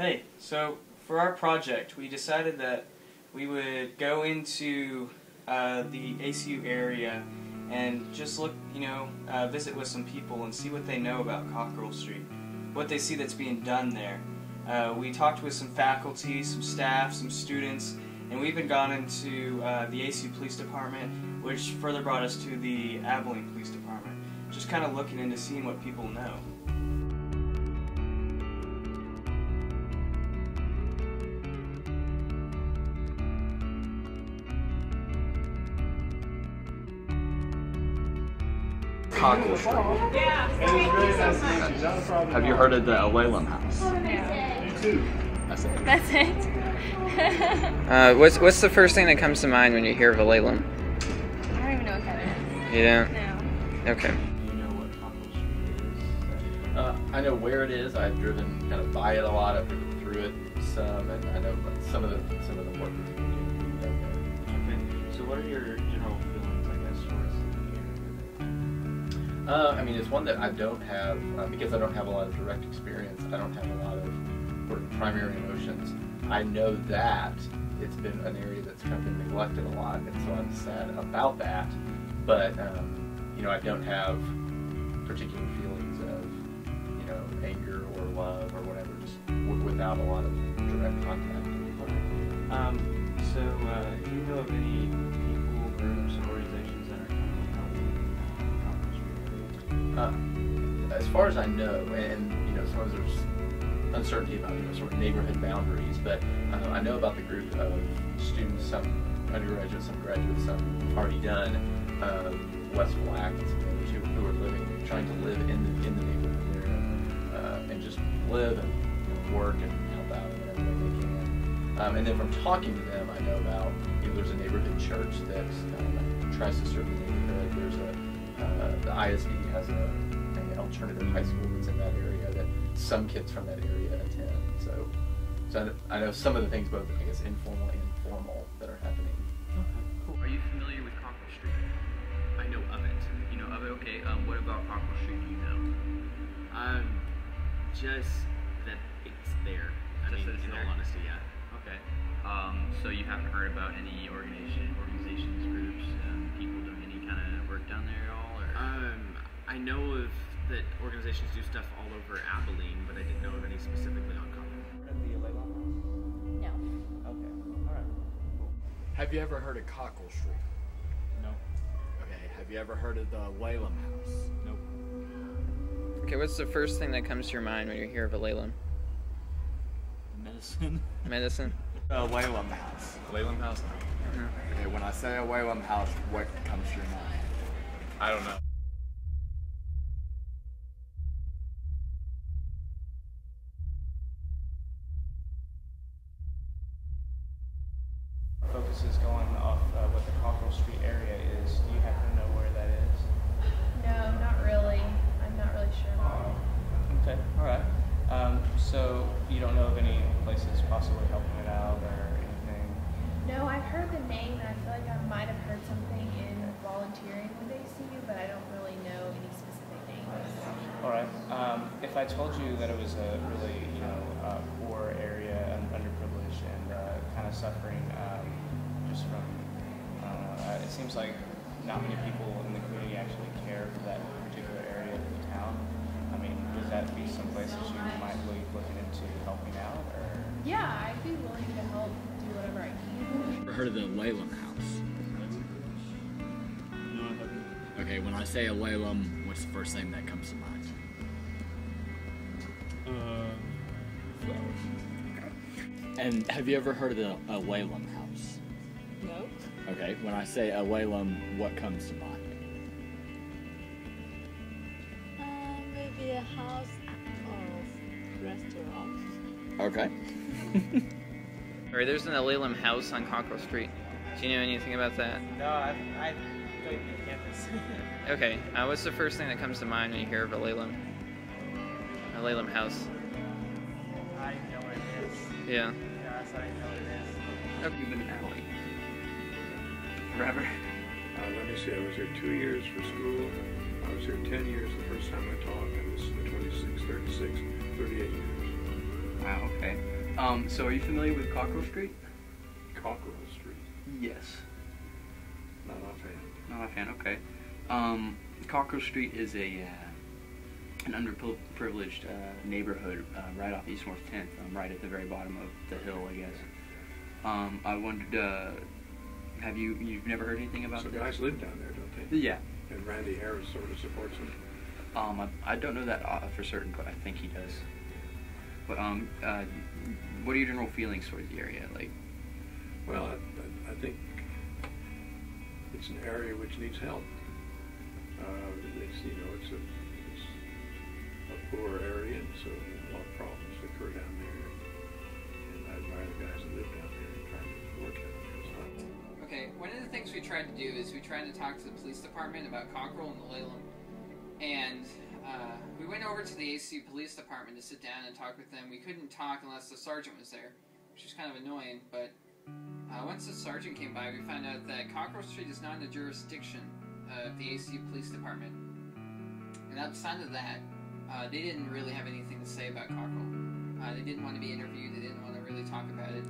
Hey, so for our project, we decided that we would go into the ACU area and just look, visit with some people and see what they know about Cockerell Street, what they see that's being done there. We talked with some faculty, some staff, some students, and we even gone into the ACU Police Department, which further brought us to the Abilene Police Department, just kind of looking into seeing what people know. Cockerell Street. Have you heard of the Abilene house? No. Me too. That's it. That's it. What's the first thing that comes to mind when you hear of Abilene? I don't even know what that is. You don't? No. Okay. Do you know what Cockerell Street is? I know where it is. I've driven kind of by it a lot. I've driven through it some, and I know some of the work that people do there. Okay. So what are your general feelings, I guess, towards the area? I mean, it's one that I don't have, because I don't have a lot of direct experience. I don't have a lot of sort of primary emotions. I know that it's been an area that's kind of been neglected a lot, and so I'm sad about that. But, I don't have particular feelings of, anger or love or whatever, just without a lot of direct contact. So, do you know of any people, groups, or organizations that are kind of helping Cockerell Street area? As far as I know, and sometimes there's uncertainty about sort of neighborhood boundaries, but I know about the group of students, some undergraduates, some graduates, some already done, West Black and some others who are trying to live in the neighborhood there, and just live and work and help out in whatever way they can. And then from talking to them, I know about there's a neighborhood church that tries to serve the neighborhood. There's the ISD has an alternative high school that's in that area that some kids from that area attend. So I know some of the things, both I guess informal and formal, that are happening. Okay, cool. Are you familiar with Cockerell Street? I know of it. You know of it? Okay. What about Cockerell Street do you know? Just that it's there. I mean, in all honesty, yeah. Okay. So you haven't heard about any organizations, groups, people doing any kind of work down there at all? Or? I know of that organizations do stuff all over Abilene, but I didn't know of any specifically on Cockerell. The Abilene house? No. Okay. All right. Cool. Have you ever heard of Cockerell Street? No. Okay. Have you ever heard of the Abilene house? Nope. Okay, what's the first thing that comes to your mind when you hear of Abilene? Medicine. Medicine? Abilene house. Laylam House? Okay, when I say Abilene house, what comes to your mind? I don't know. Focus is going off what the Cockerell Street area is. Do you happen to know where that is? No, not really. I'm not really sure. Okay, all right. So you don't know of any places possibly helping it out or anything? No, I've heard the name, and I feel like I might have heard something in volunteering with ACU, but I don't really know any specific names. All right. If I told you that it was a really, poor area and underprivileged and kind of suffering just from, it seems like not many people in the community actually care for that particular area of the town. I mean, would that be some places you might be looking into helping out, or? Yeah, I'd be willing to help do whatever I can. Ever heard of the Abilene house? Okay, when I say Abilene, what's the first thing that comes to mind? Flowers. Okay. And have you ever heard of the Abilene house? No. Okay, when I say Abilene, what comes to mind? Maybe a house or restaurant. Okay. Alright, there's an Abilene house on Cockerell Street. Do you know anything about that? No, I go to the campus. Okay, what's the first thing that comes to mind when you hear of Abilene? Abilene house. I know where it is. Yeah. Yeah, that's how I know what it is. Okay. You've been in Abilene Forever. Let me see, I was here 2 years for school. I was here 10 years the first time I taught, and this is 26, 36, 38 years. Wow, okay. So are you familiar with Cockerell Street? Cockerell Street. Yes. Not offhand. Not a fan, okay. Cockerell Street is an underprivileged neighborhood right off East North 10th, right at the very bottom of the hill, I guess. I wondered, you've never heard anything about So this? guys live down there, don't they? Yeah. And Randy Harris sort of supports them. I don't know that for certain, but I think he does. But what are your general feelings towards the area? Like, Well, I think it's an area which needs help. It's a poor area, and so a lot of problems occur down there. And I admire the guys that live down there and try to work down there. It's not. Okay, one of the things we tried to do is we tried to talk to the police department about Cockerell and the Laleham. And we went over to the ACU Police Department to sit down and talk with them. We couldn't talk unless the sergeant was there, which is kind of annoying, but once the sergeant came by, we found out that Cockerell Street is not in the jurisdiction of the ACU Police Department. And outside of that, they didn't really have anything to say about Cockerell. They didn't want to be interviewed, they didn't want to really talk about it.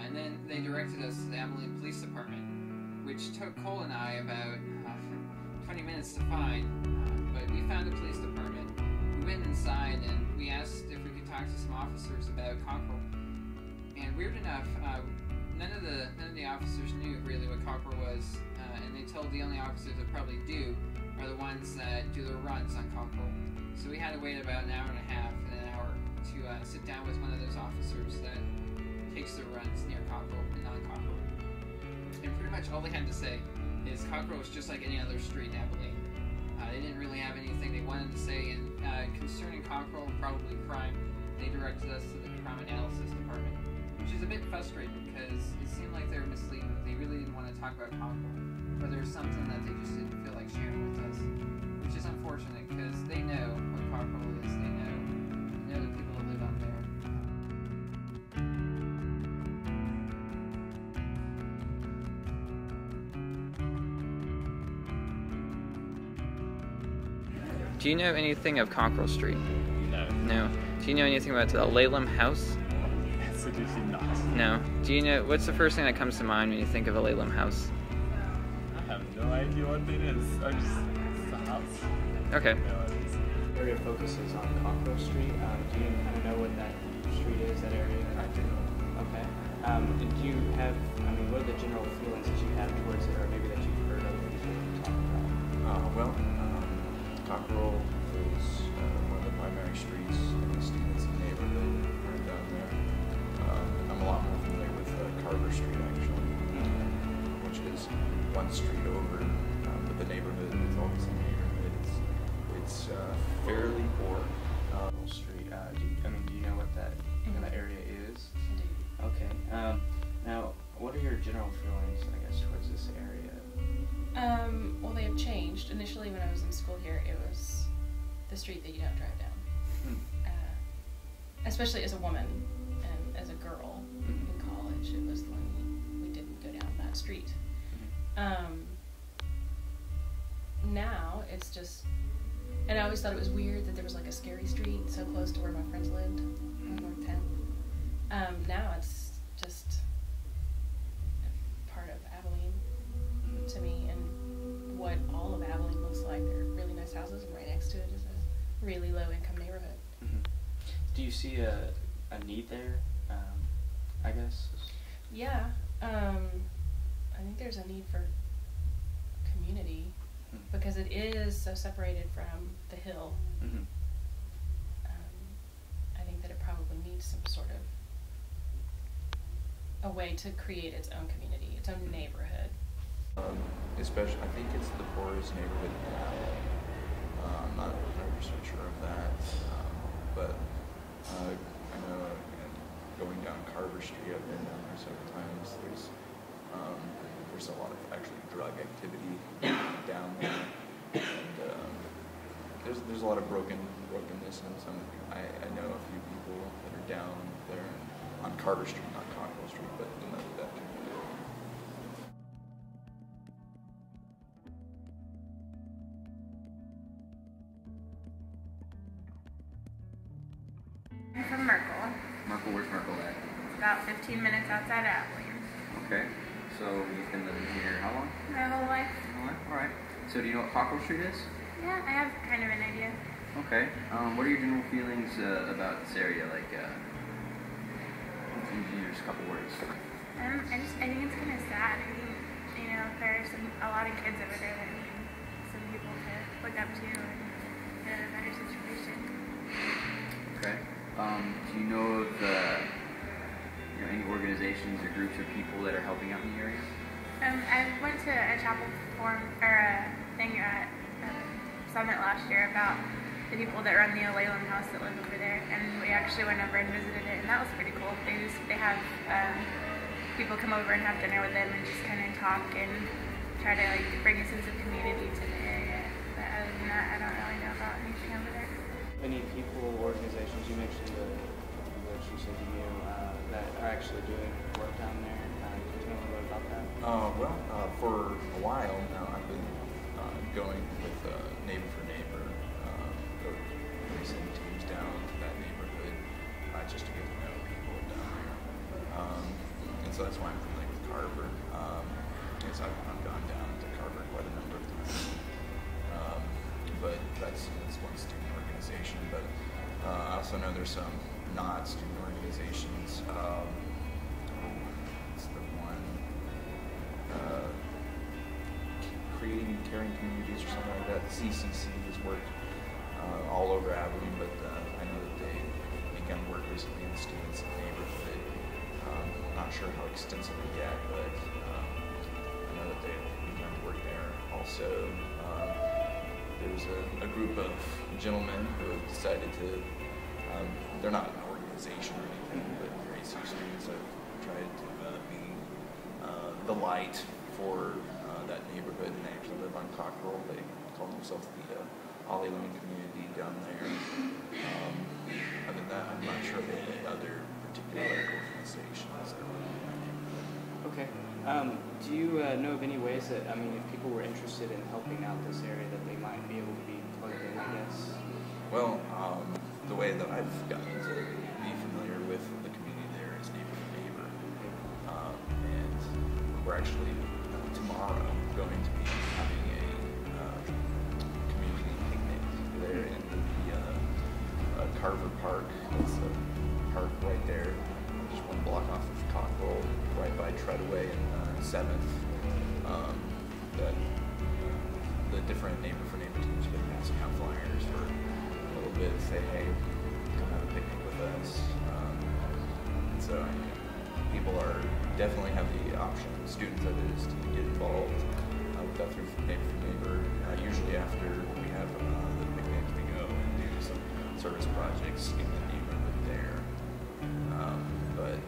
And then they directed us to the Abilene Police Department, which took Cole and I about 20 minutes to find. But we found the police department. We went inside and we asked if we could talk to some officers about Cockerell. And weird enough, none of the officers knew really what Cockerell was, and they told the only officers that probably do are the ones that do the runs on Cockerell. So we had to wait about an hour and a half and an hour to sit down with one of those officers that takes the runs near Cockerell and on Cockerell. And pretty much all they had to say is Cockerell was just like any other street in Abilene. They didn't really have anything they wanted to say, and concerning Cockerell and probably crime, they directed us to the crime analysis department, which is a bit frustrating because it seemed like they were misleading. They really didn't want to talk about Cockerell, or there's something that they just didn't feel like sharing with us, which is unfortunate because they know what Cockerell is. They know the people that live on there. Do you know anything of Cockerell Street? No. No. Do you know anything about the Laleham house? Absolutely not. No. Do you know, what's the first thing that comes to mind when you think of a Laleham house? I have no idea what it is. It's a house. Okay. Area focuses on Cockerell Street. Do you kind of know what that street is, that area? I do. Okay. And do you have, what are the general feelings that you have towards it, or maybe that you've heard other people talk about? Cockerell is one of the primary streets in the Stevenson neighborhood right down there. I'm a lot more familiar with Carver Street actually, which is one street over, but the neighborhood is all the same neighborhood. It's fairly poor. Street. Do you know what that kind of area is? Okay. Now, what are your general feelings, I guess, towards this area? Well, they have changed. Initially, when I was in school here, it was the street that you don't drive down. Especially as a woman and as a girl in college, it was the one we didn't go down that street. Now, it's just... And I always thought it was weird that there was like a scary street so close to where my friends lived on North 10th. Now it's just part of Abilene to me, and what all of Abilene looks like. There are really nice houses, and right next to it is a really low-income neighborhood. Do you see a need there, I guess? Yeah. I think there's a need for community because it is so separated from the hill. I think that it probably needs some sort of a way to create its own community, its own neighborhood. Especially, I think it's the poorest neighborhood in Abilene. I'm not 100% sure of that, but I know going down Carver Street, I've been down there several times. There's a lot of actually drug activity down there, and there's a lot of brokenness, and I know a few people that are down there on Carver Street, not Cockerell Street, but in that community. I'm from Merkel. 15 minutes outside of Abilene. Okay. So you've been living here how long? My whole life. All right. So do you know what Cockerell Street is? Yeah, I have kind of an idea. Okay. What are your general feelings about this area? Like, just a couple words. I think it's kind of sad. I think, there's a lot of kids over there that need some people to look up to and get a better situation. Okay. Do you know of any organizations or groups of people that are helping out in the area? I went to a chapel thing at Summit last year about the people that run the Alelam house that live over there, and we actually went over and visited it, and that was pretty cool. They have people come over and have dinner with them and just kind of talk and try to bring a sense of community to the area. But other than that, I don't really know about anything over there. Any people, organizations, you mentioned which you said you knew, that are actually doing work down there. Can you tell me a little bit about that? For a while now, I've been going with Neighbor for Neighbor, sending teams down to that neighborhood just to get to know people down there. And so that's why I'm familiar with Carver. Yes, I've gone down to Carver quite a number of times. But that's one student organization. But I also know there's some not student organizations. It's the one creating and caring communities or something like that. The CCC has worked all over Abilene, but I know that they began work recently in the students' neighborhood. Not sure how extensively yet, but I know that they've begun to work there. Also, there's a group of gentlemen who have decided to, they're not an organization or anything, but they're ACU students have tried to be the light for that neighborhood, and they actually live on Cockerell. They call themselves the Abilene community down there. Other than that, I'm not sure of any other particular organizations. Okay. Do you know of any ways that, if people were interested in helping out this area, that they might be able to be plugged in, I guess? Well, the way that I've gotten to be familiar with the community there is Neighbor for Neighbor. And we're actually, tomorrow, going to be having a community picnic there in the Carver Park. It's a park right there, just one block off of Cockerell, right by Treadaway and 7th. That the different Neighbor for Neighbor teams have been passing out flyers for a little bit, say, hey, come have a picnic with us. And so people are definitely have the option, students that is, to get involved with that through Neighbor for Neighbor. Usually after we have the picnic, we go and do some service projects in the neighborhood there. But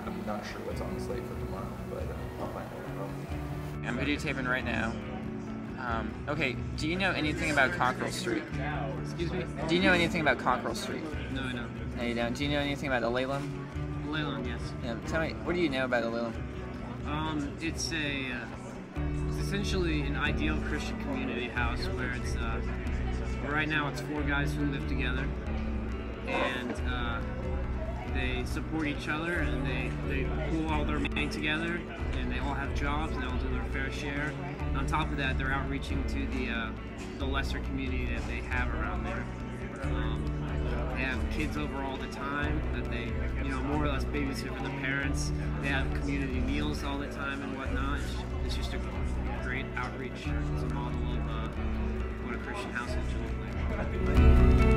I'm not sure what's on the slate for tomorrow, but I'll find out. I'm videotaping right now. Okay, do you know anything about Cockerell Street? Excuse me? Do you know anything about Cockerell Street? No, I don't. No, you don't. Do you know anything about Alelam? Alelam, yes. Yeah, tell me, what do you know about Alelam? It's essentially an ideal Christian community house where it's right now it's 4 guys who live together, and they support each other, and they pool all their money together, and they all have jobs, and they all do their fair share. And on top of that, they're outreaching to the lesser community that they have around there. They have kids over all the time that they, more or less babysit for the parents. They have community meals all the time and whatnot. It's just a great outreach. It's a model of what a Christian household should look like.